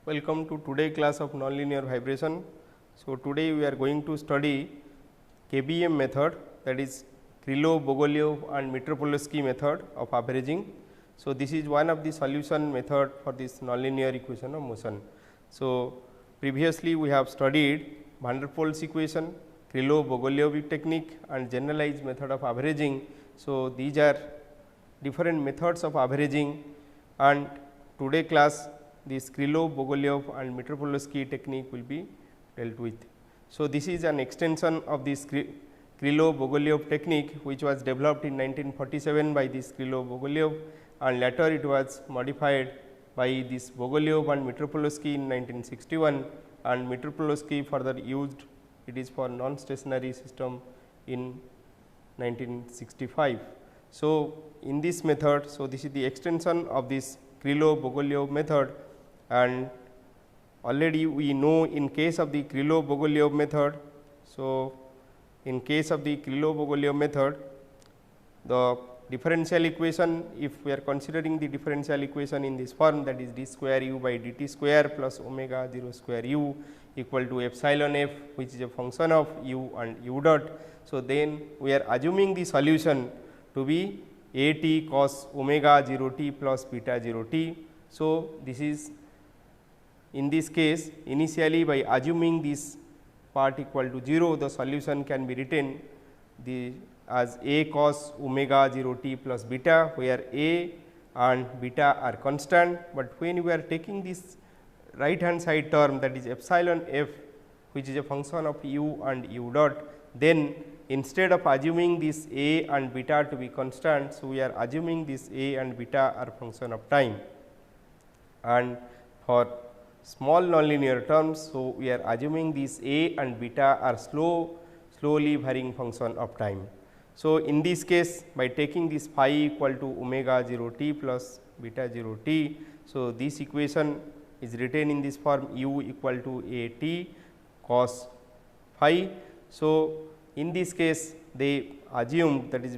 Welcome to today class of nonlinear vibration. So, today we are going to study KBM method, that is Krylov-Bogoliubov-Mitropolski method of averaging. So, this is one of the solution method for this nonlinear equation of motion. So, previously we have studied van der Waals equation, Krylov-Bogoliubov technique and generalized method of averaging. So, these are different methods of averaging, and today class this Krylov-Bogoliubov and Mitropolski technique will be dealt with. So, this is an extension of this Krylov-Bogoliubov technique, which was developed in 1947 by this Krylov-Bogoliubov, and later it was modified by this Bogoliubov and Mitropolski in 1961, and Mitropolski further used it is for non-stationary system in 1965. So, in this method, so this is the extension of this Krylov-Bogoliubov method, and already we know in case of the Krylov-Bogoliubov method. So, in case of the Krylov-Bogoliubov method, the differential equation, if we are considering the differential equation in this form, that is d square u by dt square plus omega 0 square u equal to epsilon f, which is a function of u and u dot. So, then we are assuming the solution to be a t cos omega 0 t plus beta 0 t. So, this is in this case initially by assuming this part equal to 0, the solution can be written as a cos omega 0 t plus beta, where a and beta are constant, but when we are taking this right hand side term, that is epsilon f, which is a function of u and u dot, then instead of assuming this a and beta to be constant, so we are assuming this a and beta are function of time, and for small nonlinear terms, so we are assuming these a and beta are slowly varying function of time. So, in this case, by taking this phi equal to omega 0 t plus beta 0 t, so this equation is written in this form u equal to a t cos phi. So, in this case they assumed, that is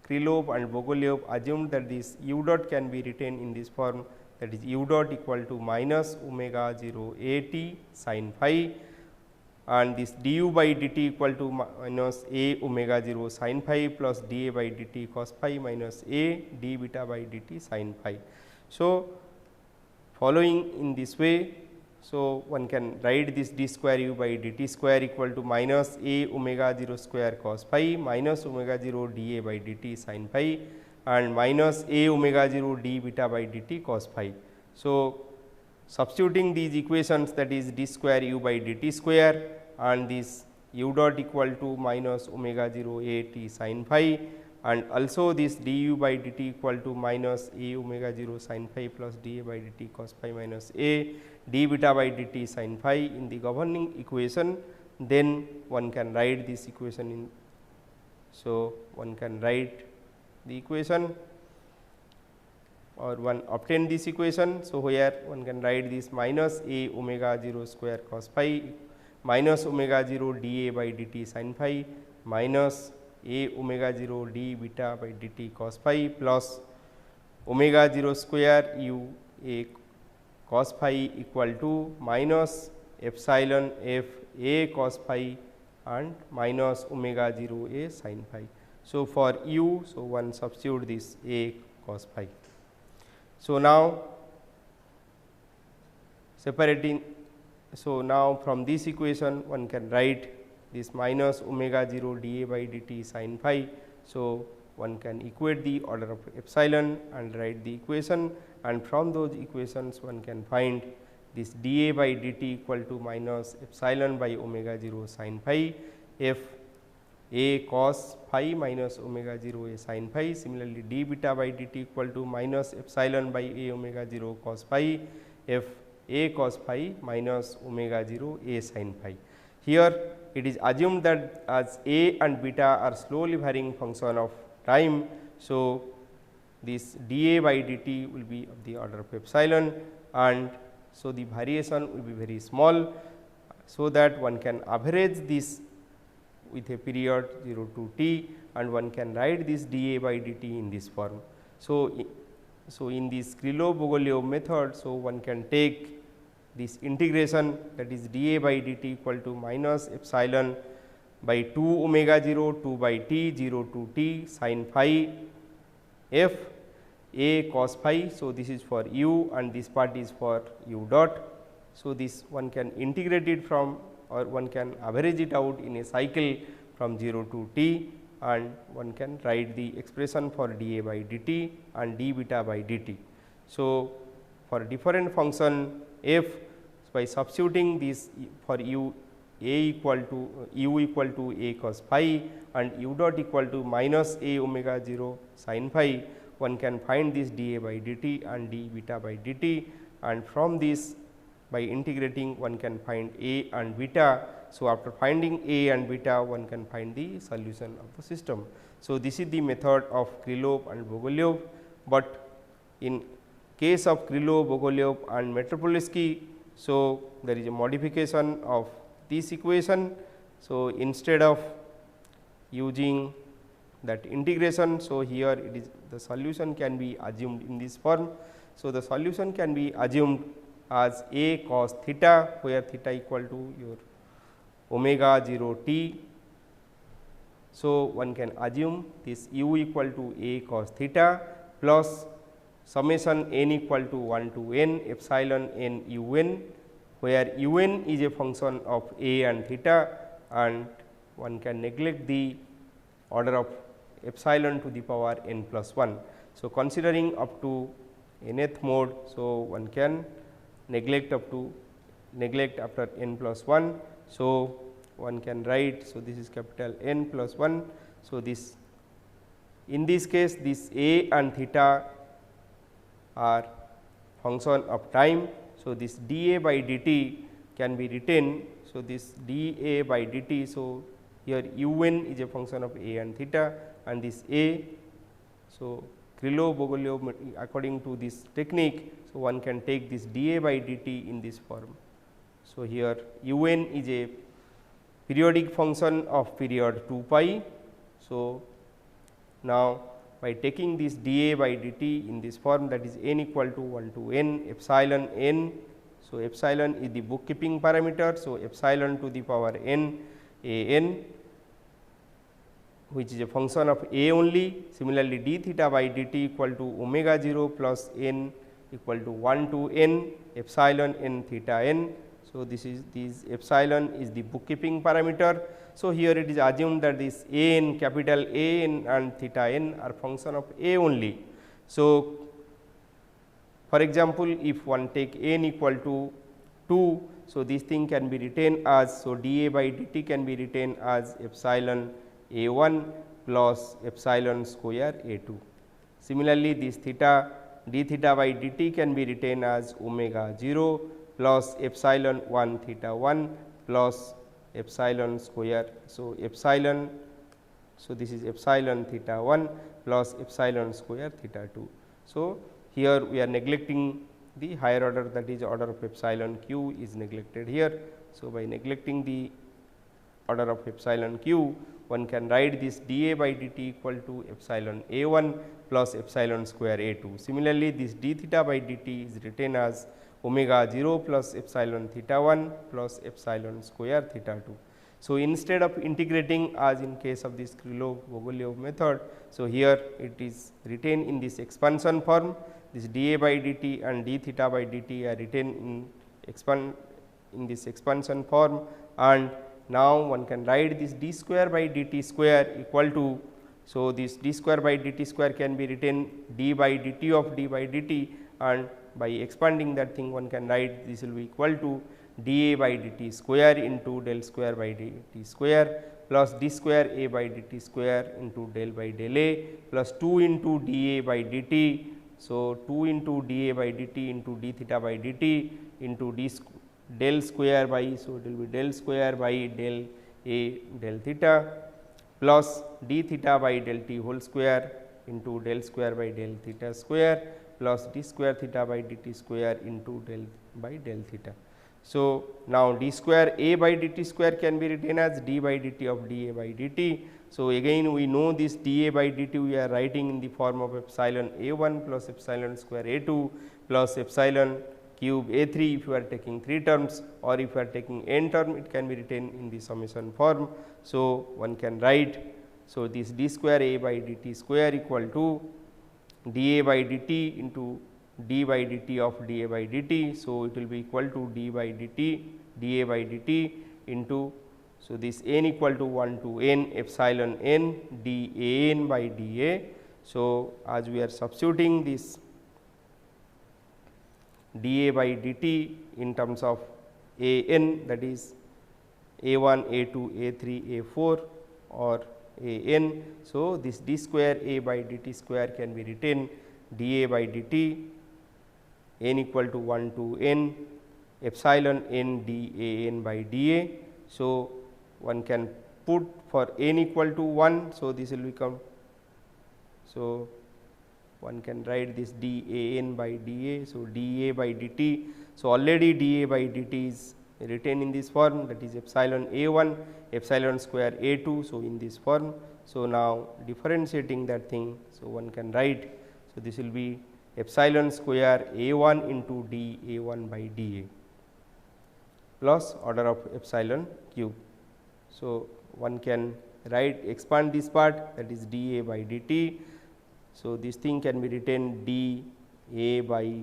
Krylov and Bogoliubov assumed that this u dot can be written in this form, that is u dot equal to minus omega 0 a t sin phi, and this du by dt equal to minus a omega 0 sin phi plus da by dt cos phi minus a d beta by dt sin phi. So, following in this way, so one can write this d square u by dt square equal to minus a omega 0 square cos phi minus omega 0 da by dt sin phi and minus a omega 0 d beta by dt cos phi. So, substituting these equations, that is d square u by dt square and this u dot equal to minus omega 0 a t sin phi, and also this du by dt equal to minus a omega 0 sin phi plus da by dt cos phi minus a d beta by dt sin phi in the governing equation, then one can write this equation in. So, one can write the equation or one obtain this equation. So, where one can write this minus a omega 0 square cos phi minus omega 0 da by dt sin phi minus a omega 0 d beta by dt cos phi plus omega 0 square u a cos phi equal to minus epsilon f a cos phi and minus omega 0 a sin phi. So, for u, so one substitute this a cos phi. So, now separating, so now from this equation one can write this minus omega 0 da by dt sin phi. So, one can equate the order of epsilon and write the equation, and from those equations one can find this da by dt equal to minus epsilon by omega 0 sin phi f a cos phi minus omega 0 a sin phi. Similarly, d beta by dt equal to minus epsilon by a omega 0 cos phi f a cos phi minus omega 0 a sin phi. Here it is assumed that as a and beta are slowly varying function of time. So, this da by dt will be of the order of epsilon, and so the variation will be very small, so that one can average this with a period 0 to t, and one can write this da by dt in this form. So, in this Krylov-Bogoliubov method, so one can take this integration, that is dA by dt equal to minus epsilon by 2 omega 0 2 by t 0 to t sin phi f a cos phi. So, this is for u and this part is for u dot. So, this one can integrate it from, or one can average it out in a cycle from 0 to t, and one can write the expression for dA by dt and d beta by dt. So, for different function f, by substituting this for u equal to a cos phi and u dot equal to minus a omega 0 sin phi, one can find this dA by dt and d beta by dt, and from this by integrating one can find a and beta. So, after finding a and beta, one can find the solution of the system. So, this is the method of Krylov and Bogoliubov, but in case of Krylov, Bogoliubov and Mitropolski, so there is a modification of this equation. So, instead of using that integration, so here it is the solution can be assumed in this form. So, the solution can be assumed as a cos theta, where theta equal to your omega 0 t. So, one can assume this u equal to a cos theta plus summation n equal to 1 to n epsilon n u n, where u n is a function of a and theta, and one can neglect the order of epsilon to the power n plus 1. So, considering up to nth mode, so one can neglect after n plus 1. So, one can write, so this is capital N plus 1. So, this in this case this a and theta are function of time. So, this dA by dt can be written. So, this dA by dt. So, here u n is a function of a and theta, and this a. So, Krylov-Bogoliubov according to this technique. So, one can take this dA by dt in this form. So, here u n is a periodic function of period 2 pi. So, now by taking this dA by dt in this form, that is n equal to 1 to n epsilon n. So, epsilon is the bookkeeping parameter. So, epsilon to the power n a n, which is a function of a only. Similarly, d theta by dt equal to omega 0 plus n equal to 1 to n epsilon n theta n. So, this epsilon is the bookkeeping parameter. So, here it is assumed that this a n, capital A n and theta n are function of a only. So, for example, if one take n equal to 2, so this thing can be written as, so dA by dt can be written as epsilon a 1 plus epsilon square a 2. Similarly, this theta d theta by dt can be written as omega 0 plus epsilon 1 theta 1 plus epsilon square. So, epsilon, so this is epsilon theta 1 plus epsilon square theta 2. So, here we are neglecting the higher order, that is order of epsilon q is neglected here. So, by neglecting the order of epsilon q, one can write this dA by dt equal to epsilon a 1 plus epsilon square a 2. Similarly, this d theta by dt is written as omega 0 plus epsilon theta 1 plus epsilon square theta 2. So, instead of integrating as in case of this Krylov-Bogoliubov method, so here it is written in this expansion form. This dA by dt and d theta by dt are written in this expansion form, and now one can write this d square by dt square equal to, so this d square by dt square can be written d by dt of d by dt, and by expanding that thing one can write this will be equal to dA by dt square into del square by dt square plus d square a by dt square into del by del a plus 2 into dA by dt. So, 2 into dA by dt into d theta by dt into del square by, so it will be del square by del a del theta plus d theta by del t whole square into del square by del theta square plus d square theta by dt square into del by del theta. So, now d square a by dt square can be written as d by dt of dA by dt. So, again we know this dA by dt we are writing in the form of epsilon a 1 plus epsilon square a 2 plus epsilon cube A 3 if you are taking 3 terms, or if you are taking n term, it can be written in the summation form. So, one can write, so this d square A by dt square equal to dA by dt into d by dt of dA by dt. So, it will be equal to d by dt dA by dt into, so this n equal to 1 to n epsilon n dA n by dA. So, as we are substituting this dA by dt in terms of A n, that is A 1, A 2, A 3, A 4 or A n. So, this d square A by dt square can be written dA by dt n equal to 1 to n epsilon n dA n by dA. So, one can put for n equal to 1. So, this will become, so one can write this dA n by dA. So, dA by dt. So, already dA by dt is written in this form, that is epsilon A 1 epsilon square A 2. So, in this form. So, now differentiating that thing. So, one can write, so this will be epsilon square A 1 into dA 1 by dA plus order of epsilon cube. So, one can write, expand this part, that is dA by dt. So, this thing can be written dA by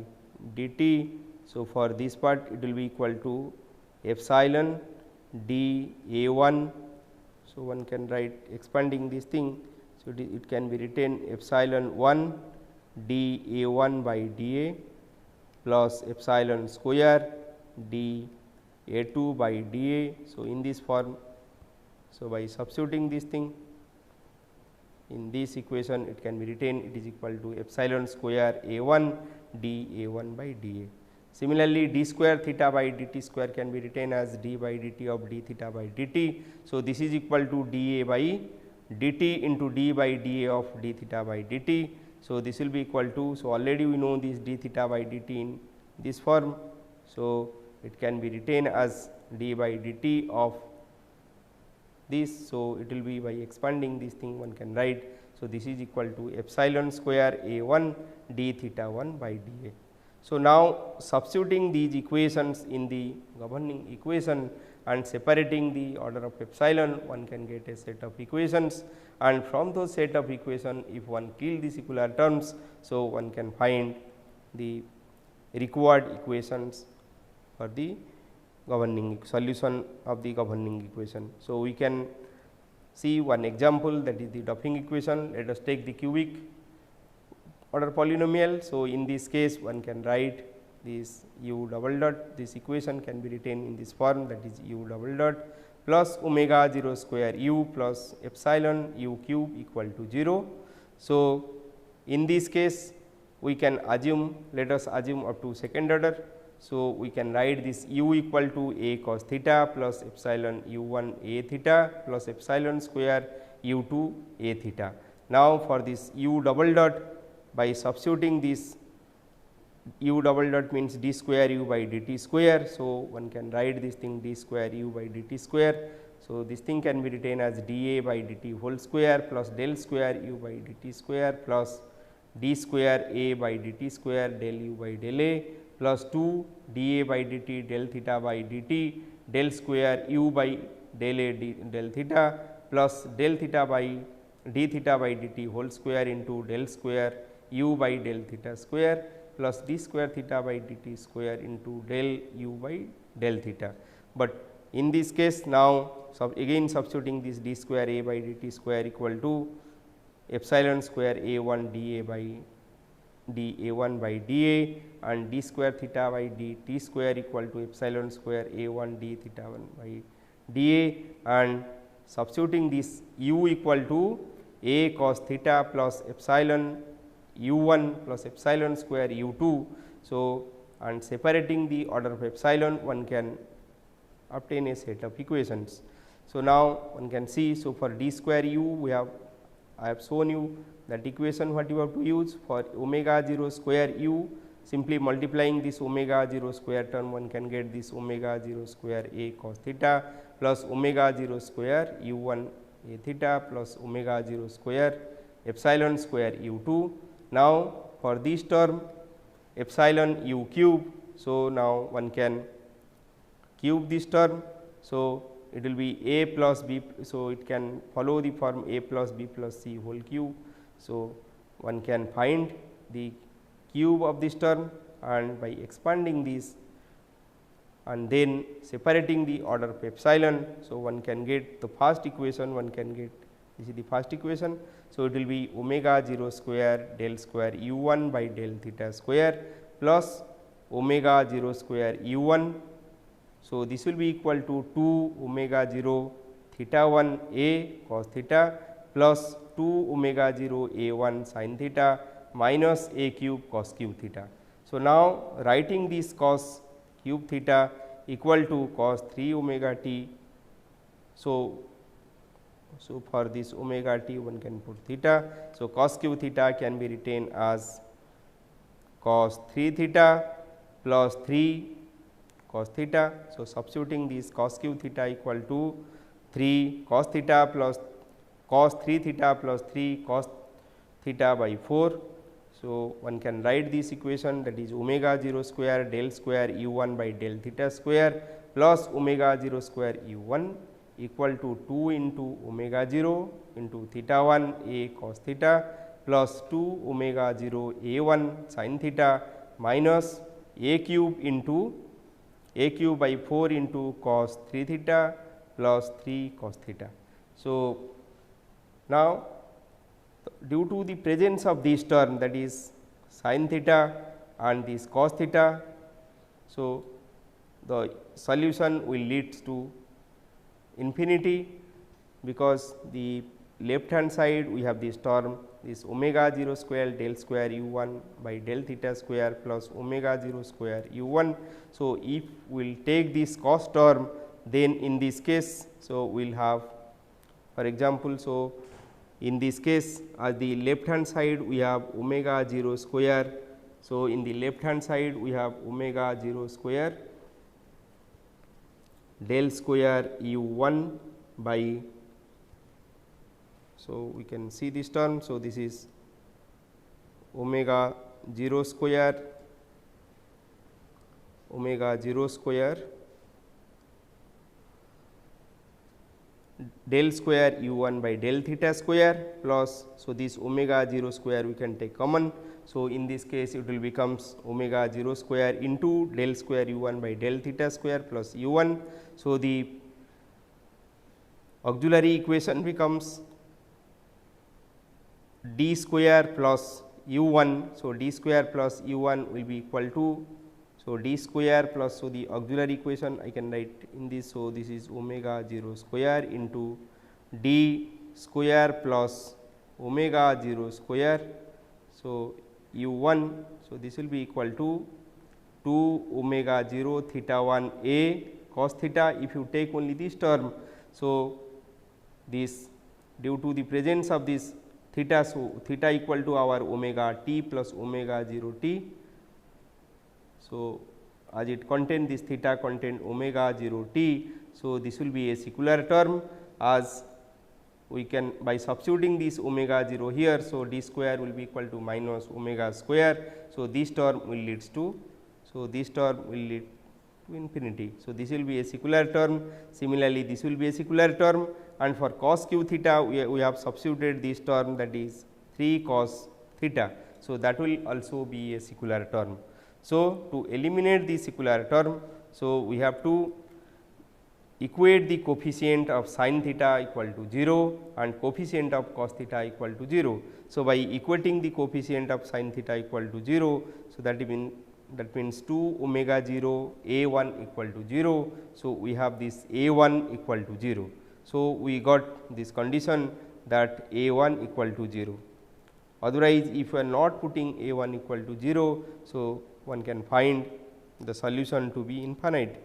dt. So, for this part it will be equal to epsilon dA 1. So, one can write expanding this thing. So, it can be written epsilon 1 dA 1 by dA plus epsilon square dA 2 by dA. So, in this form. So, by substituting this thing in this equation, it can be written, it is equal to epsilon square A 1 dA 1 by dA. Similarly, d square theta by dt square can be written as d by dt of d theta by dt. So, this is equal to dA by dt into d by dA of d theta by dt. So, this will be equal to, so already we know this d theta by dt in this form. So, it can be written as d by dt of this. So, it will be by expanding this thing one can write. So, this is equal to epsilon square A 1 d theta 1 by dA. So, now substituting these equations in the governing equation and separating the order of epsilon, one can get a set of equations, and from those set of equation, if one kill the secular terms, so one can find the required equations for the governing solution of the governing equation. So, we can see one example, that is the Doppling equation. Let us take the cubic order polynomial. So, in this case one can write this u double dot, this equation can be written in this form, that is u double dot plus omega 0 square u plus epsilon u cube equal to 0. So, in this case we can assume, let us assume up to second order. So, we can write this u equal to a cos theta plus epsilon u 1 a theta plus epsilon square u 2 a theta. Now, for this u double dot, by substituting this u double dot means d square u by dt square. So, one can write this thing d square u by dt square. So, this thing can be written as dA by dt whole square plus del square u by dt square plus d square a by dt square del u by del a plus 2 dA by dt del theta by dt del square u by del a del theta plus del theta by d theta by dt whole square into del square u by del theta square plus d square theta by dt square into del u by del theta. But in this case now again substituting this d square a by dt square equal to epsilon square a 1 dA by dA 1 by dA and d square theta by dt square equal to epsilon square a 1 d theta 1 by dA, and substituting this u equal to a cos theta plus epsilon u 1 plus epsilon square u 2. So, and separating the order of epsilon, one can obtain a set of equations. So, now one can see, so for d square u I have shown you that equation what you have to use. For omega 0 square u, simply multiplying this omega 0 square term, one can get this omega 0 square a cos theta plus omega 0 square u 1 a theta plus omega 0 square epsilon square u 2. Now, for this term epsilon u cube, So, now one can cube this term. So, it will be a plus b. So, it can follow the form a plus b plus c whole cube. So, one can find the cube of this term, and by expanding this and then separating the order of epsilon. So, one can get the first equation, one can get this is the first equation. So, it will be omega 0 square del square u 1 by del theta square plus omega 0 square u 1. So, this will be equal to 2 omega 0 theta 1 a cos theta plus 2 omega 0 a 1 sin theta minus a cube cos cube theta. So, now writing this cos cube theta equal to cos 3 omega t. So, for this omega t one can put theta. So, cos cube theta can be written as cos 3 theta plus 3 cos theta. So, substituting this cos cube theta equal to 3 cos theta plus cos 3 theta plus 3 cos theta by 4. So, one can write this equation, that is omega 0 square del square u 1 by del theta square plus omega 0 square u 1 equal to 2 into omega 0 into theta 1 a cos theta plus 2 omega 0 a 1 sin theta minus a cube into a cube by 4 into cos 3 theta plus 3 cos theta. So, now due to the presence of this term, that is sin theta and this cos theta. So, the solution will lead to infinity, because the left hand side we have this term, this omega 0 square del square u 1 by del theta square plus omega 0 square u 1. So, if we will take this cos term, then in this case, so we will have, for example, so in this case at the left hand side we have omega 0 square. So, in the left hand side we have omega 0 square del square u 1 by, so we can see this term. So, this is omega 0 square del square u 1 by del theta square plus, so this omega 0 square we can take common. So, in this case it will becomes omega 0 square into del square u 1 by del theta square plus u 1. So, the auxiliary equation becomes d square plus u 1. So, d square plus u 1 will be equal to, so d square plus, so the auxiliary equation I can write in this. So, this is omega 0 square into d square plus omega 0 square. So, u 1. So, this will be equal to 2 omega 0 theta 1 a cos theta. If you take only this term, so this due to the presence of this theta, so theta equal to our omega t plus omega 0 t. So, as it contain this theta contain omega 0 t. So, this will be a secular term, as we can by substituting this omega 0 here. So, d square will be equal to minus omega square. So, this term will leads to, so this term will lead to infinity. So, this will be a secular term. Similarly, this will be a secular term, and for cos q theta we have substituted this term, that is 3 cos theta. So, that will also be a secular term. So, to eliminate the secular term, so we have to equate the coefficient of sin theta equal to 0 and coefficient of cos theta equal to 0. So, by equating the coefficient of sin theta equal to 0, so that means 2 omega 0 a 1 equal to 0. So, we have this a 1 equal to 0. So, we got this condition that a 1 equal to 0. Otherwise, if we are not putting a 1 equal to 0, so one can find the solution to be infinite,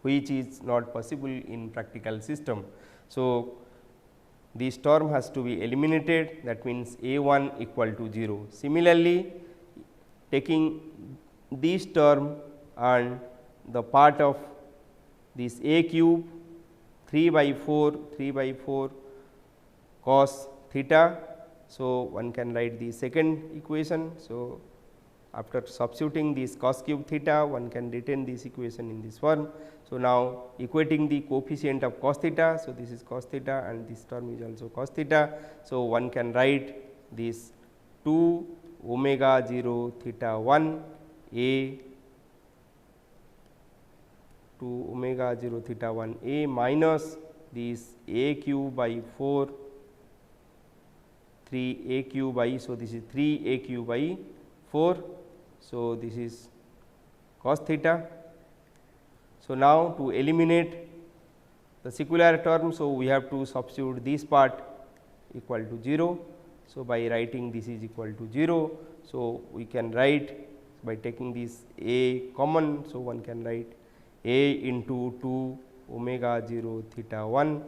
which is not possible in practical system. So, this term has to be eliminated, that means a 1 equal to 0. Similarly, taking this term and the part of this a cube 3 by 4 cos theta. So, one can write the second equation. So, after substituting this cos cube theta, one can retain this equation in this form. So, now equating the coefficient of cos theta. So, this is cos theta and this term is also cos theta. So, one can write this 2 omega 0 theta 1 a 2 omega 0 theta 1 a minus this a cube by 4 3 a cube by. So, this is 3 a cube by 4. So, this is cos theta. So, now to eliminate the secular term, so we have to substitute this part equal to 0. So, by writing this is equal to 0. So, we can write by taking this a common. So, one can write a into 2 omega 0 theta 1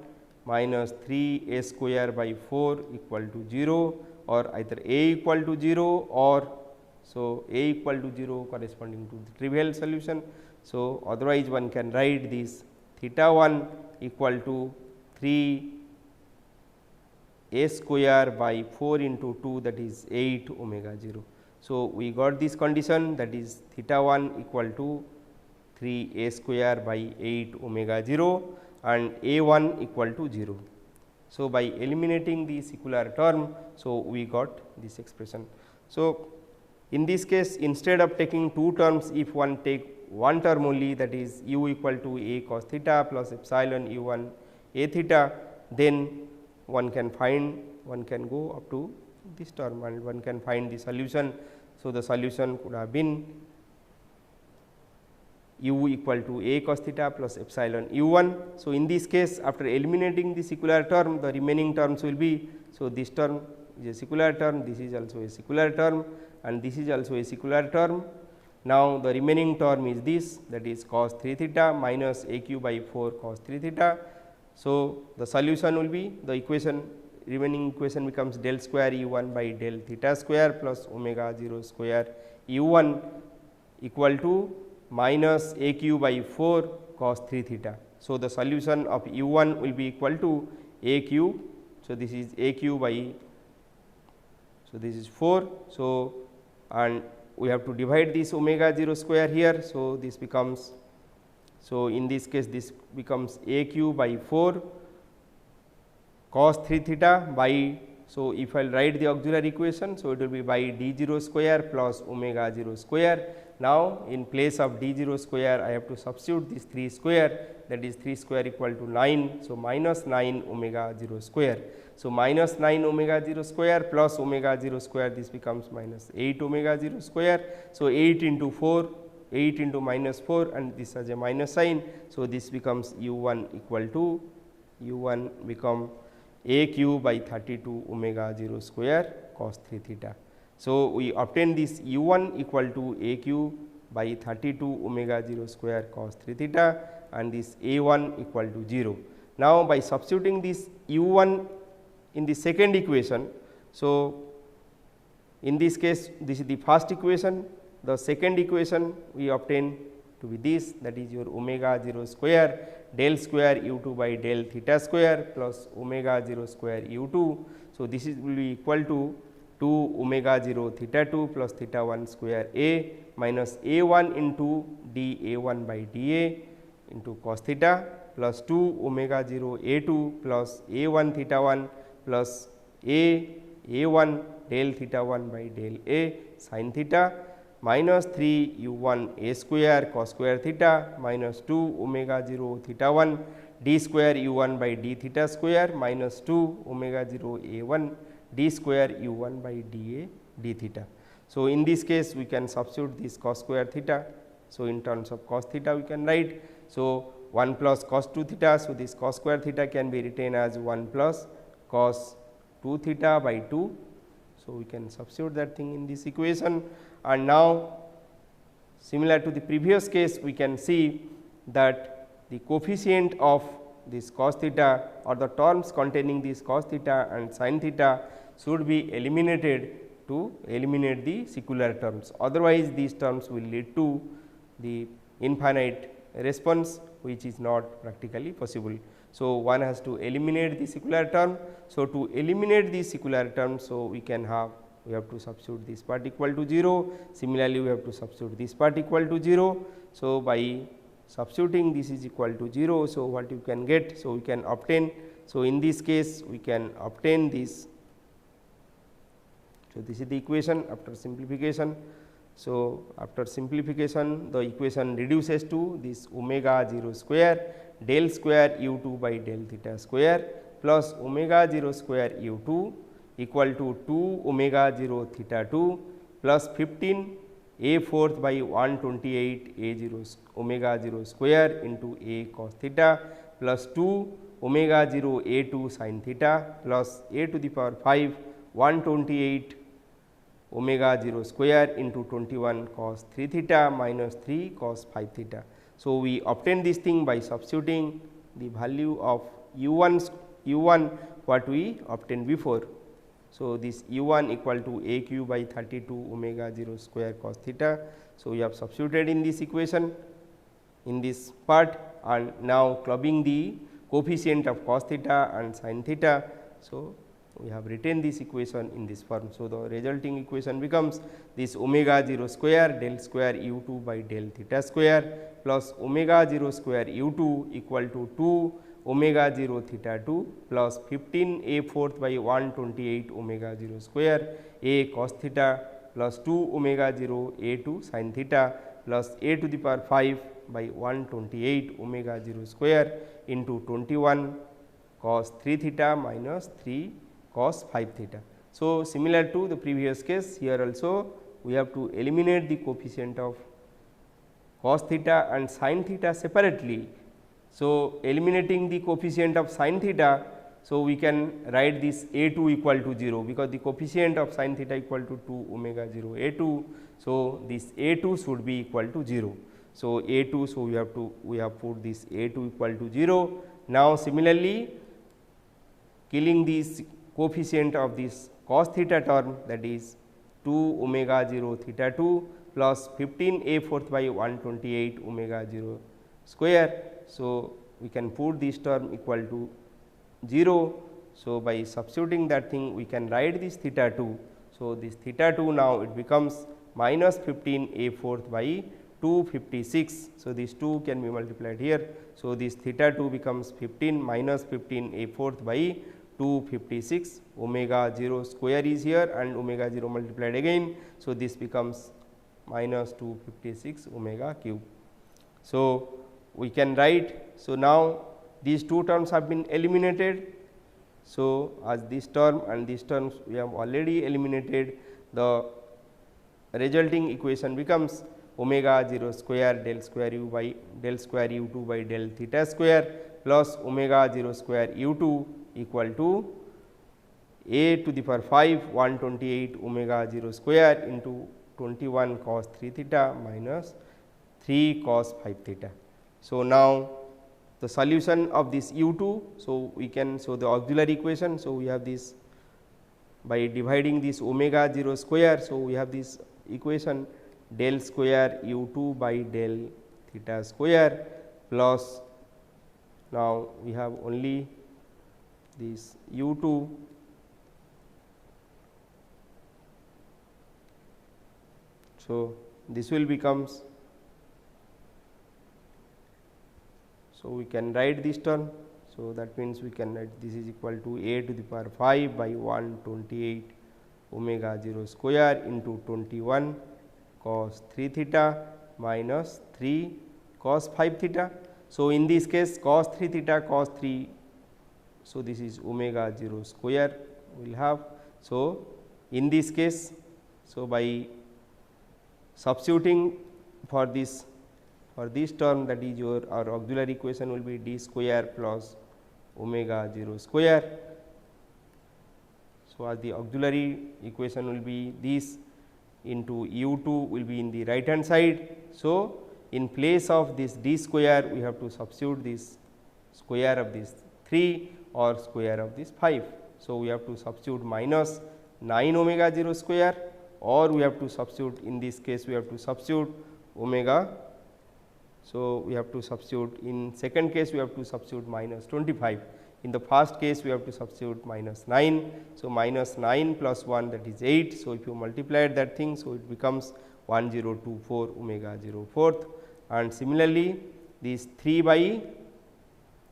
minus 3 a square by 4 equal to 0, or either a equal to 0 or so a equal to 0 corresponding to the trivial solution. So, otherwise one can write this theta 1 equal to 3 a square by 4 into 2, that is 8 omega 0. So, we got this condition, that is theta 1 equal to 3 a square by 8 omega 0 and a 1 equal to 0. So, by eliminating the secular term, so we got this expression. So, in this case, instead of taking two terms, if one take one term only, that is u equal to a cos theta plus epsilon u 1 a theta, then one can go up to this term and one can find the solution. So, the solution could have been u equal to a cos theta plus epsilon u 1. So, in this case, after eliminating the secular term, the remaining terms will be, so this term is a secular term, this is also a secular term and this is also a secular term. Now, the remaining term is this, that is cos 3 theta minus a cube by 4 cos 3 theta. So, the solution will be, the equation, remaining equation becomes del square u 1 by del theta square plus omega 0 square u 1 equal to minus a cube by 4 cos 3 theta. So, the solution of u 1 will be equal to a cube. So, this is a cube by, so this is 4. So, and we have to divide this omega 0 square here. So, this becomes, so in this case this becomes a cube by 4 cos 3 theta by, so if I will write the auxiliary equation, so it will be by d 0 square plus omega 0 square. Now, in place of d 0 square I have to substitute this 3 square, that is 3 square equal to 9. So, minus 9 omega 0 square. So, minus 9 omega 0 square plus omega 0 square, this becomes minus 8 omega 0 square. So, 8 into 4, 8 into minus 4 and this has a minus sign. So, this becomes u 1 equal to, u 1 become a cube by 32 omega 0 square cos 3 theta. So, we obtain this u 1 equal to a cube by 32 omega 0 square cos 3 theta and this a 1 equal to 0. Now, by substituting this u 1 in the second equation, so in this case this is the first equation, the second equation we obtain to be this, that is your omega 0 square del square u 2 by del theta square plus omega 0 square u 2. So, this is will be equal to 2 omega 0 theta 2 plus theta 1 square a minus a 1 into d a 1 by d a into cos theta plus 2 omega 0 a 2 plus a 1 theta 1 plus a 1 del theta 1 by del a sin theta minus 3 u 1 a square cos square theta minus 2 omega 0 theta 1 d square u 1 by d theta square minus 2 omega 0 a 1 d square u 1 by d a d theta. So, in this case we can substitute this cos square theta. So, in terms of cos theta we can write. So, 1 plus cos 2 theta. So, this cos square theta can be written as 1 plus cos 2 theta by 2. So, we can substitute that thing in this equation, and now similar to the previous case we can see that the coefficient of this cos theta or the terms containing this cos theta and sin theta should be eliminated to eliminate the secular terms. Otherwise, these terms will lead to the infinite response, which is not practically possible. So, one has to eliminate the secular term. So, to eliminate the secular term, so we can have we have to substitute this part equal to 0. Similarly, we have to substitute this part equal to 0. So, by substituting this is equal to 0. So, what you can get? So, we can obtain. So, in this case we can obtain this. So, this is the equation after simplification. So, after simplification the equation reduces to this omega 0 square del square u 2 by del theta square plus omega 0 square u 2 equal to 2 omega 0 theta 2 plus 15 a fourth by 128 a 0 omega 0 square into a cos theta plus 2 omega 0 a 2 sin theta plus a to the power 5 128 omega 0 square into 21 cos 3 theta minus 3 cos 5 theta. So, we obtain this thing by substituting the value of u1 what we obtained before. So, this u1 equal to a cube by 32 omega 0 square cos theta. So, we have substituted in this equation in this part, and now clubbing the coefficient of cos theta and sin theta. So, we have written this equation in this form. So, the resulting equation becomes this omega 0 square del square u 2 by del theta square plus omega 0 square u 2 equal to 2 omega 0 theta 2 plus 15 a fourth by 128 omega 0 square a cos theta plus 2 omega 0 a 2 sin theta plus a to the power 5 by 128 omega 0 square into 21 cos 3 theta minus 3 cos 5 theta. So, similar to the previous case, here also we have to eliminate the coefficient of cos theta and sin theta separately. So, eliminating the coefficient of sin theta, so we can write this a 2 equal to 0, because the coefficient of sin theta equal to 2 omega 0 a 2. So, this a 2 should be equal to 0. So, a 2, so we have put this a 2 equal to 0. Now, similarly killing this coefficient of this cos theta term, that is 2 omega 0 theta 2 plus 15 a fourth by 128 omega 0 square. So, we can put this term equal to 0. So, by substituting that thing we can write this theta 2. So, this theta 2 now it becomes minus 15 a fourth by 256. So, these 2 can be multiplied here. So, this theta 2 becomes 15 minus 15 a fourth by 256, omega 0 square is here and omega 0 multiplied again. So, this becomes minus 256 omega cube. So, we can write. So, now these two terms have been eliminated. So, as this term and these terms we have already eliminated, the resulting equation becomes omega 0 square del square u by del square u 2 by del theta square plus omega 0 square u 2 equal to a to the power 5 128 omega 0 square into 21 cos 3 theta minus 3 cos 5 theta. So, now the solution of this u 2. So, we can show the auxiliary equation. So, we have this by dividing this omega 0 square. So, we have this equation del square u 2 by del theta square plus, now we have only this u 2 so this will becomes, so we can write this term. So, that means we can write this is equal to a to the power 5 by 128 omega 0 square into 21 cos 3 theta minus 3 cos 5 theta. So, in this case cos 3 theta cos 3. So, this is omega 0 square we will have. So, in this case, so by substituting for this term, that is your our auxiliary equation will be d square plus omega 0 square. So, as the auxiliary equation will be this into u 2 will be in the right hand side. So, in place of this d square we have to substitute this square of this 3 or square of this 5. So, we have to substitute minus 9 omega 0 square, or we have to substitute, in this case we have to substitute omega. So, we have to substitute, in second case we have to substitute minus 25. In the first case we have to substitute minus 9. So, minus 9 plus 1, that is 8. So, if you multiply that thing, so it becomes 1024 omega 0 fourth, and similarly this 3 by,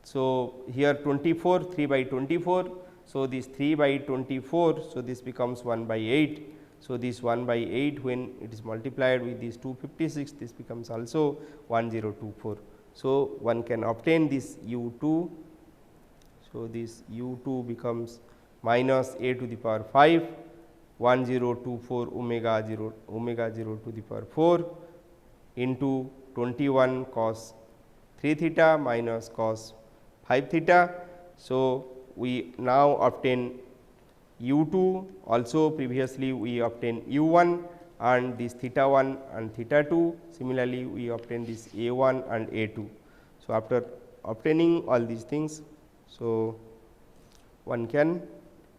so here 24, 3 by 24. So, this 3 by 24. So, this becomes 1 by 8. So, this 1 by 8 when it is multiplied with this 256, this becomes also 1024. So, one can obtain this u 2. So, this u 2 becomes minus a to the power 5 1024 omega 0 to the power 4 into 21 cos 3 theta minus cos 5 theta. So, we now obtain u 2, also previously we obtained u 1 and this theta 1 and theta 2. Similarly, we obtain this a 1 and a 2. So, after obtaining all these things, so one can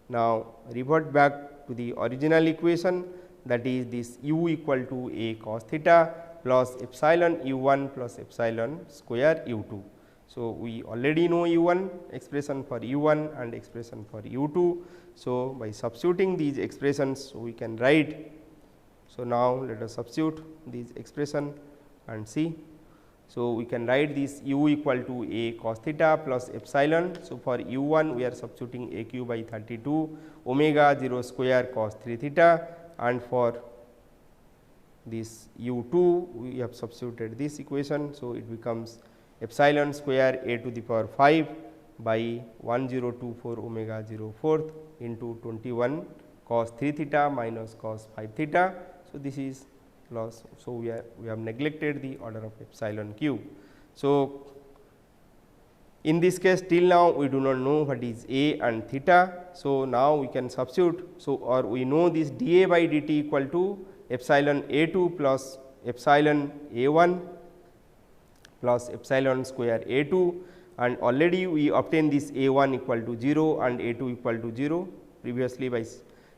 now revert back to the original equation, that is this u equal to a cos theta plus epsilon u 1 plus epsilon square u 2. So, we already know u 1 expression for u 1 and expression for u 2. So, by substituting these expressions, we can write. So, now let us substitute these expression and see. So, we can write this u equal to a cos theta plus epsilon. So, for u 1 we are substituting a q by 32 omega 0 square cos 3 theta, and for this u 2 we have substituted this equation. So, it becomes epsilon square a to the power 5 by 1024 omega 0 fourth into 21 cos 3 theta minus cos 5 theta. So, this is loss. So, we have neglected the order of epsilon cube. So, in this case till now we do not know what is a and theta. So, now we can substitute. So, or we know this dA by dt equal to epsilon a 2 plus epsilon a 1 plus epsilon square a 2, and already we obtained this a 1 equal to 0 and a 2 equal to 0 previously. By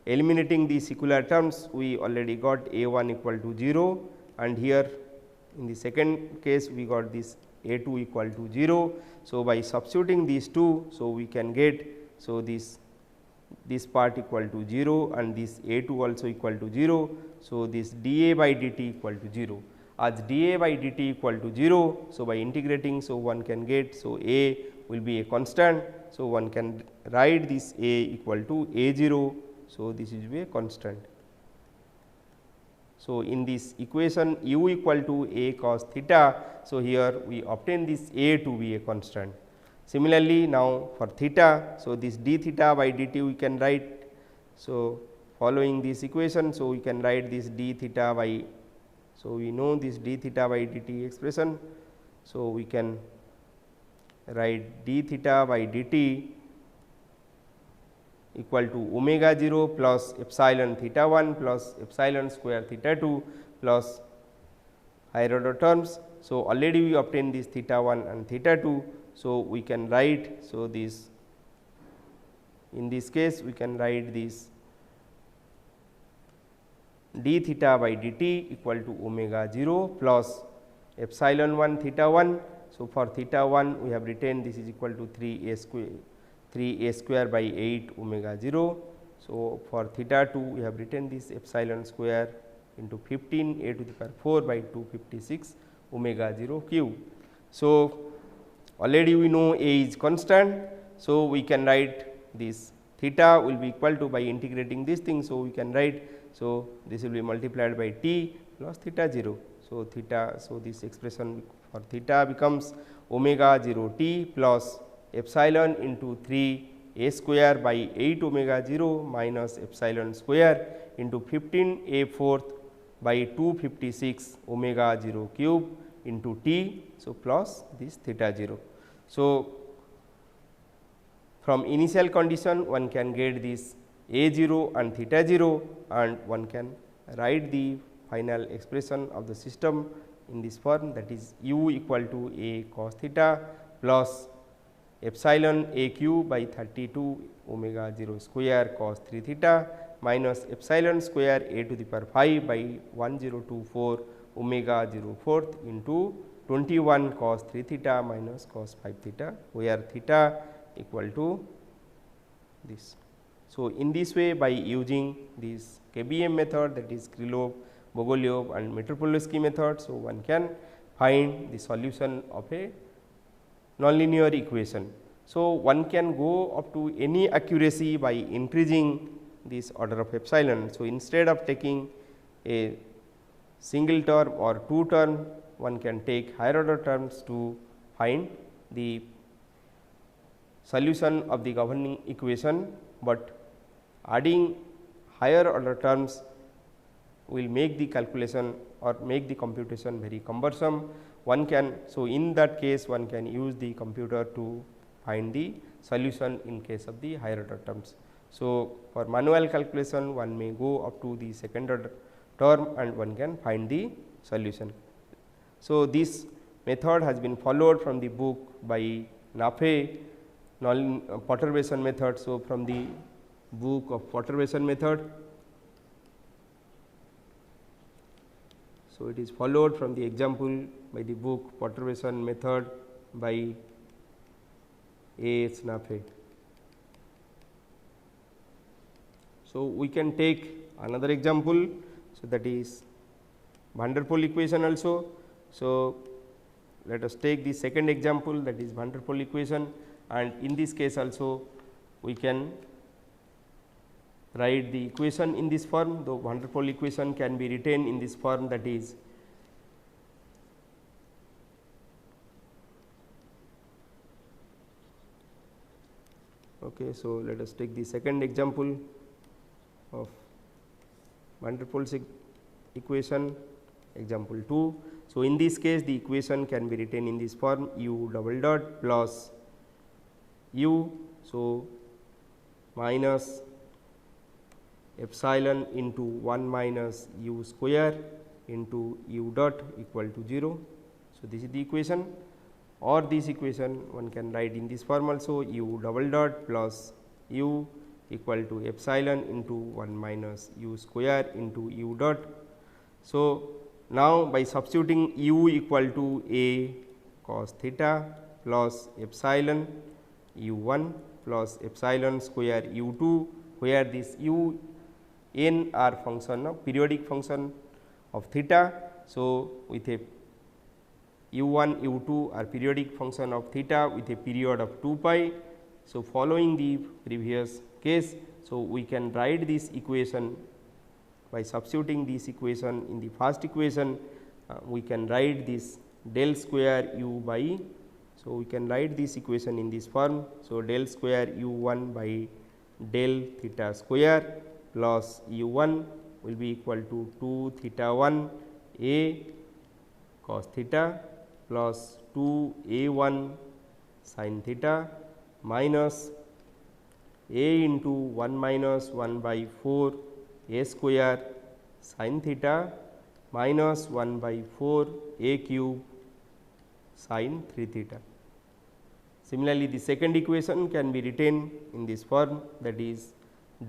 eliminating the secular terms, we already got a 1 equal to 0, and here in the second case we got this a 2 equal to 0. So, by substituting these two, so we can get, so this part equal to 0 and this a 2 also equal to 0. So, this dA by dt equal to 0. As dA by dt equal to 0, so by integrating, so one can get, so a will be a constant. So, one can write this a equal to a 0. So, this is a constant. So, in this equation u equal to a cos theta, so here we obtain this a to be a constant. Similarly, now for theta, so this d theta by dt we can write. So, following this equation, so we can write this d theta by, so we know this d theta by dt expression. So, we can write d theta by dt equal to omega 0 plus epsilon theta 1 plus epsilon square theta 2 plus higher order terms. So, already we obtained this theta 1 and theta 2. So, we can write, so this, in this case we can write this d theta by dt equal to omega 0 plus epsilon 1 theta 1. So, for theta 1 we have written this is equal to 3 a square by 8 omega 0. So, for theta 2 we have written this epsilon square into 15 a to the power 4 by 256 omega 0 cube. So, already we know a is constant. So, we can write this theta will be equal to, by integrating this thing. So, we can write, so this will be multiplied by t plus theta 0. So, theta, so this expression for theta becomes omega 0 t plus epsilon into 3 a square by 8 omega 0 minus epsilon square into 15 a fourth by 256 omega 0 cube into t. So, plus this theta 0. So, from initial condition one can get this a 0 and theta 0, and one can write the final expression of the system in this form, that is u equal to a cos theta plus epsilon a cube by 32 omega 0 square cos 3 theta minus epsilon square a to the power 5 by 1024 omega 0 fourth into 21 cos 3 theta minus cos 5 theta, where theta equal to this. So, in this way, by using this KBM method, that is Krylov-Bogoliubov and Mitropolski method, so one can find the solution of a nonlinear equation. So, one can go up to any accuracy by increasing this order of epsilon. So, instead of taking a single term or two term, one can take higher order terms to find the solution of the governing equation, but adding higher order terms will make the calculation or make the computation very cumbersome. One can, so in that case one can use the computer to find the solution in case of the higher order terms. So, for manual calculation one may go up to the second order term and one can find the solution. So, this method has been followed from the book by Nafe, perturbation method. So, from the book of perturbation method. So, it is followed from the example by the book perturbation method by A. H. Nafe. So, we can take another example. So, that is van der Pol equation also. So, let us take the second example, that is van der Pol equation, and in this case also we can write the equation in this form. The van der Pol equation can be written in this form, that is okay. So, let us take the second example of van der Pol equation, example 2. So, in this case the equation can be written in this form u double dot plus u. So, minus epsilon into 1 minus u square into u dot equal to 0. So, this is the equation, or this equation one can write in this form also u double dot plus u equal to epsilon into 1 minus u square into u dot. So, now by substituting u equal to a cos theta plus epsilon u 1 plus epsilon square u 2, where this u n are function of periodic function of theta. So, with a u 1 u 2 are periodic function of theta with a period of 2 pi. So, following the previous case, so we can write this equation by substituting this equation in the first equation. We can write this del square u by, so we can write this equation in this form. So, del square u 1 by del theta square plus u 1 will be equal to 2 theta 1 a cos theta plus 2 a 1 sin theta minus a into 1 minus 1 by 4 a square sin theta minus 1 by 4 a cube sin 3 theta. Similarly, the second equation can be written in this form, that is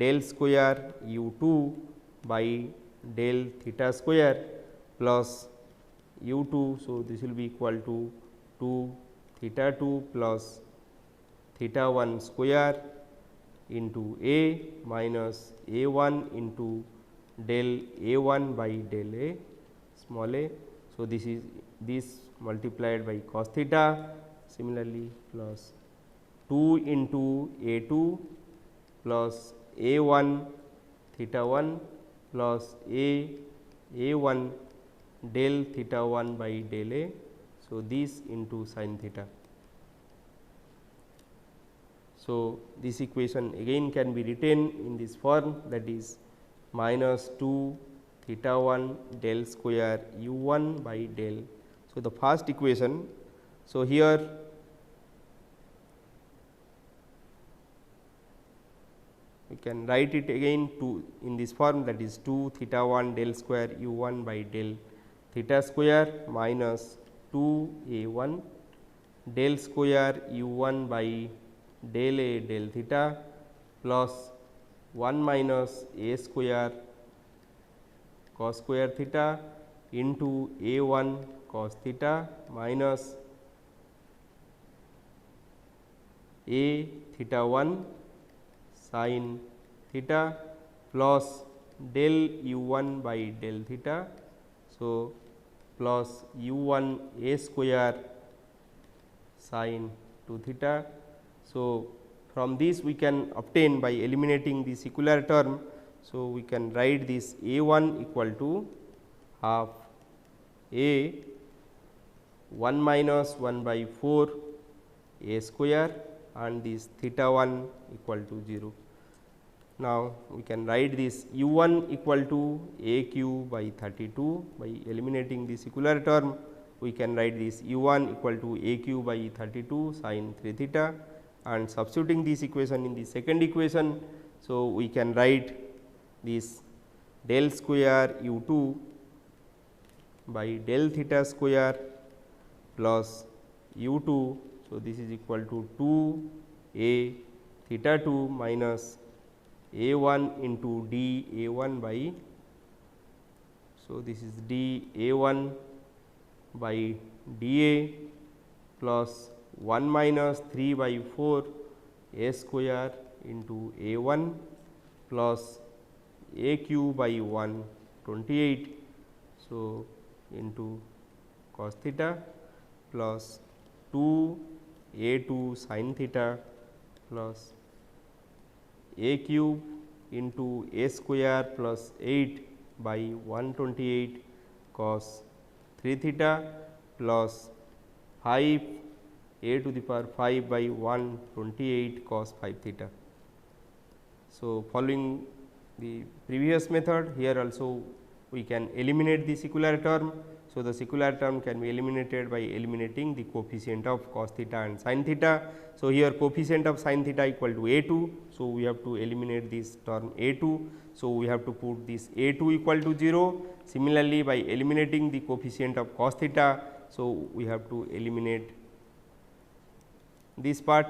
del square u 2 by del theta square plus u 2. So, this will be equal to 2 theta 2 plus theta 1 square into a minus a 1 into del a 1 by del a small a. So, this is this multiplied by cos theta, similarly plus 2 into a 2 plus a 1 theta 1 plus a 1 del theta 1 by del a. So, this into sin theta. So, this equation again can be written in this form, that is minus 2 theta 1 del square u 1 by del. So, the first equation. So, here we can write it again to in this form, that is 2 theta 1 del square u 1 by del theta square minus 2 a 1 del square u 1 by del a del theta plus 1 minus a square cos square theta into a 1 cos theta minus A theta 1 sin theta plus del u 1 by del theta. So, plus u 1 a square sin 2 theta. So, from this we can obtain by eliminating the secular term. So, we can write this a 1 equal to half a 1 minus 1 by 4 a square and this theta 1 equal to 0. Now, we can write this u 1 equal to a cube by 32 by eliminating the secular term. We can write this u 1 equal to a cube by 32 sin 3 theta and substituting this equation in the second equation. So, we can write this del square u 2 by del theta square plus u 2. So, this is equal to 2 a theta 2 minus a 1 into d a 1 by. So, this is d a 1 by d a plus 1 minus 3 by 4 a square into a 1 plus a cube by 128. So, into cos theta plus 2 a 2 sin theta plus a cube into a square plus 8 by 128 cos 3 theta plus 5 a to the power 5 by 128 cos 5 theta. So, following the previous method, here also we can eliminate the secular term. So, the secular term can be eliminated by eliminating the coefficient of cos theta and sin theta. So, here coefficient of sin theta equal to a 2. So, we have to eliminate this term a 2. So, we have to put this a 2 equal to 0. Similarly, by eliminating the coefficient of cos theta, so we have to eliminate this part.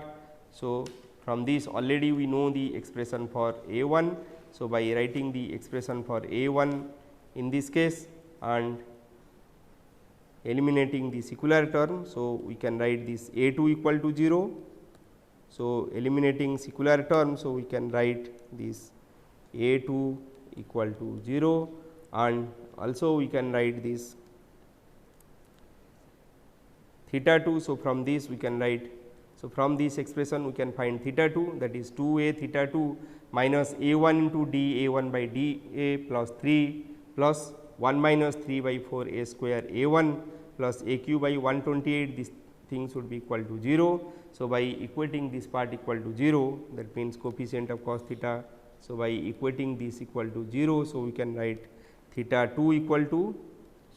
So, from this already we know the expression for a 1. So, by writing the expression for a 1 in this case and eliminating the secular term. So, we can write this a 2 equal to 0. So, eliminating secular term. So, we can write this a 2 equal to 0 and also we can write this theta 2. So, from this we can write. So, from this expression we can find theta 2, that is 2 a theta 2 minus a 1 into d a 1 by d a plus 3 plus 1 minus 3 by 4 a square a 1 plus a cube by 128, this thing should be equal to 0. So, by equating this part equal to 0, that means coefficient of cos theta. So, by equating this equal to 0, so we can write theta 2 equal to.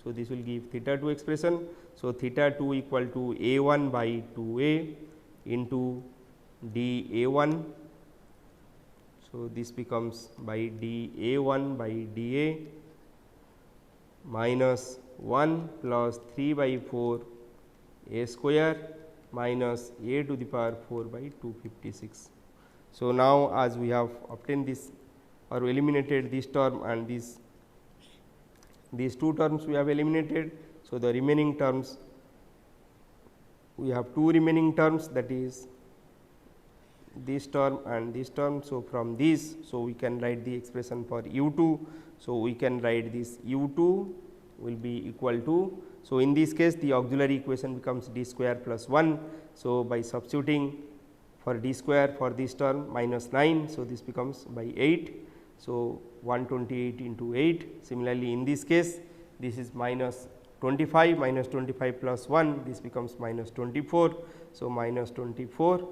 So, this will give theta 2 expression. So, theta 2 equal to a 1 by 2 a into d a 1. So, this becomes by d a 1 by d a minus 1 plus 3 by 4 a square minus a to the power 4 by 256. So, now as we have obtained this or eliminated this term and these two terms we have eliminated. So, the remaining terms, we have two remaining terms, that is this term and this term. So, from this, so we can write the expression for u 2. So, we can write this u 2 will be equal to. So, in this case the auxiliary equation becomes d square plus 1. So, by substituting for d square for this term minus 9. So, this becomes by 8. So, 128 into 8. Similarly, in this case this is minus 25 minus 25 plus 1, this becomes minus 24. So, minus 24.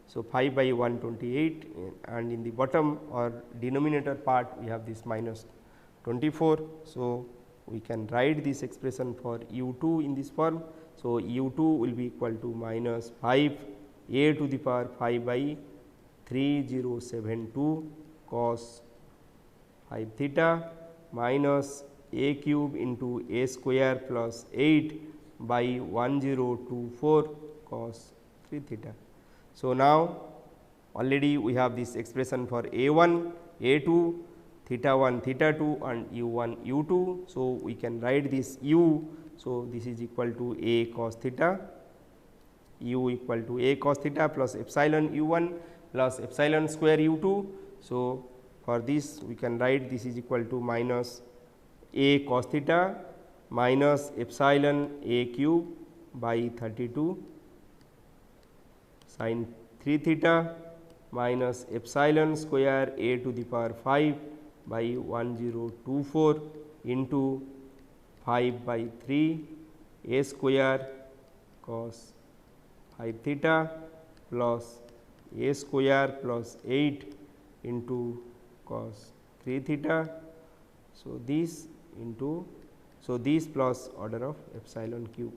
So, 5 by 128 and in the bottom or denominator part we have this minus 24. So, we can write this expression for u 2 in this form. So, u 2 will be equal to minus 5 a to the power 5 by 3072 cos 5 theta minus a cube into a square plus 8 by 1024 cos 3 theta. So, now already we have this expression for a 1, a 2, theta 1, theta 2 and u 1, u 2. So, we can write this u. So, this is equal to a cos theta u equal to a cos theta plus epsilon u1 plus epsilon square u2. So, for this we can write this is equal to minus a cos theta minus epsilon a cube by 32 sin 3 theta minus epsilon square a to the power 5 by 1024 into 5 by 3 a square cos 5 theta plus a square plus 8 into cos 3 theta. So, this into this plus order of epsilon cube.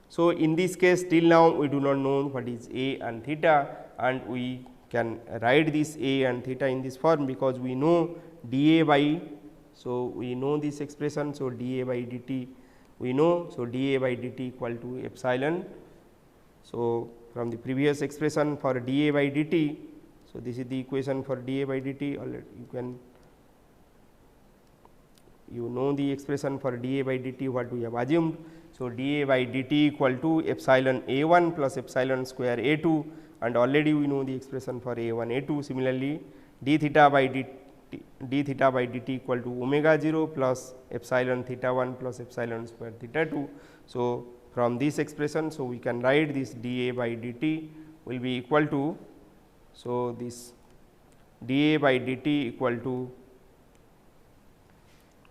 So, in this case till now we do not know what is a and theta, and we can write this a and theta in this form because we know dA by. So, we know this expression. So, dA by dt we know. So, dA by dt equal to epsilon. So, from the previous expression for dA by dt. So, this is the equation for dA by dt. Already you know the expression for dA by dt what we have assumed. So, dA by dt equal to epsilon a1 plus epsilon square a2, and already we know the expression for a1 a2. Similarly, d theta by dt equal to omega 0 plus epsilon theta 1 plus epsilon square theta 2. So, from this expression, so we can write this dA by dt will be equal to. So, this dA by dt equal to,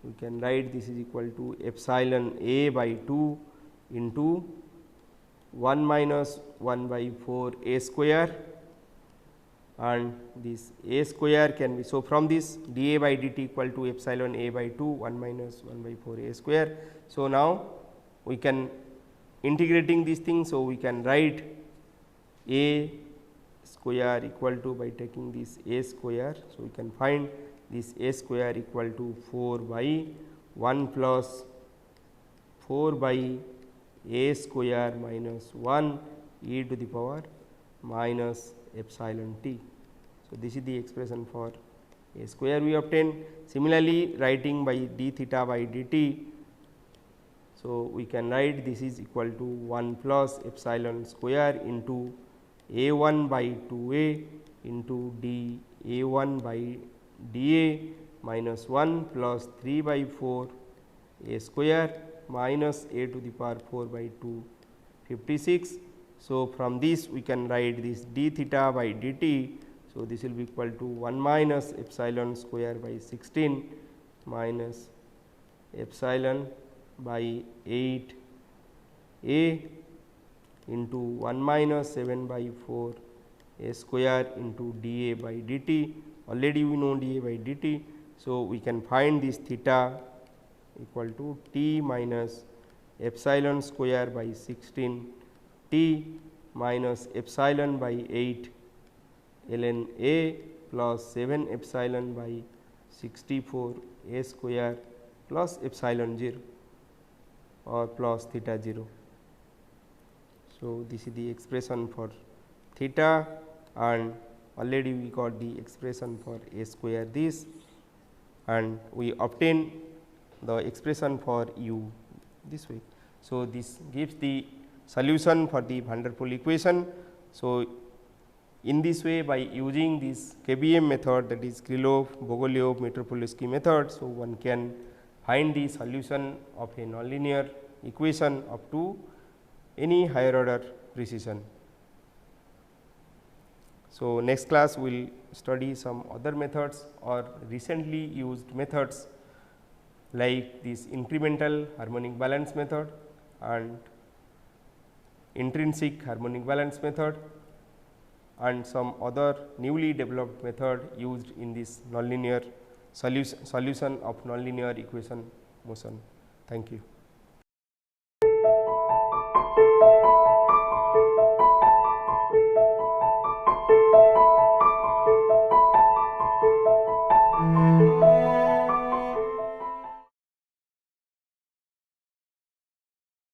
we can write this is equal to epsilon a by 2 into 1 minus 1 by 4 a square, and this a square can be. So, from this dA by dt equal to epsilon a by 2 1 minus 1 by 4 a square. So, now we can integrating these things. So, we can write a square equal to, by taking this a square. So, we can find this a square equal to 4 by 1 plus 4 by a square minus 1 e to the power minus epsilon t. So, this is the expression for a square we obtain. Similarly, writing by d theta by dt. So, we can write this is equal to 1 plus epsilon square into a 1 by 2 a into d a 1 by dA minus 1 plus 3 by 4 a square minus a to the power 4 by 2 56. So, from this we can write this d theta by dt. So, this will be equal to 1 minus epsilon square by 16 minus epsilon by 8 a into 1 minus 7 by 4 a square into dA by dt. Already we know dA by dt. So, we can find this theta equal to t minus epsilon square by 16 t minus epsilon by 8 ln a plus 7 epsilon by 64 a square plus epsilon 0 or plus theta 0. So, this is the expression for theta, and already we got the expression for a square this, and we obtain the expression for u this way. So, this gives the solution for the van der Pol equation. So, in this way, by using this KBM method, that is Krylov-Bogoliubov-Mitropolski method. So, one can find the solution of a nonlinear equation up to any higher order precision. So, next class we will study some other methods or recently used methods like this incremental harmonic balance method and intrinsic harmonic balance method, and some other newly developed method used in this nonlinear solution of nonlinear equation motion. Thank you.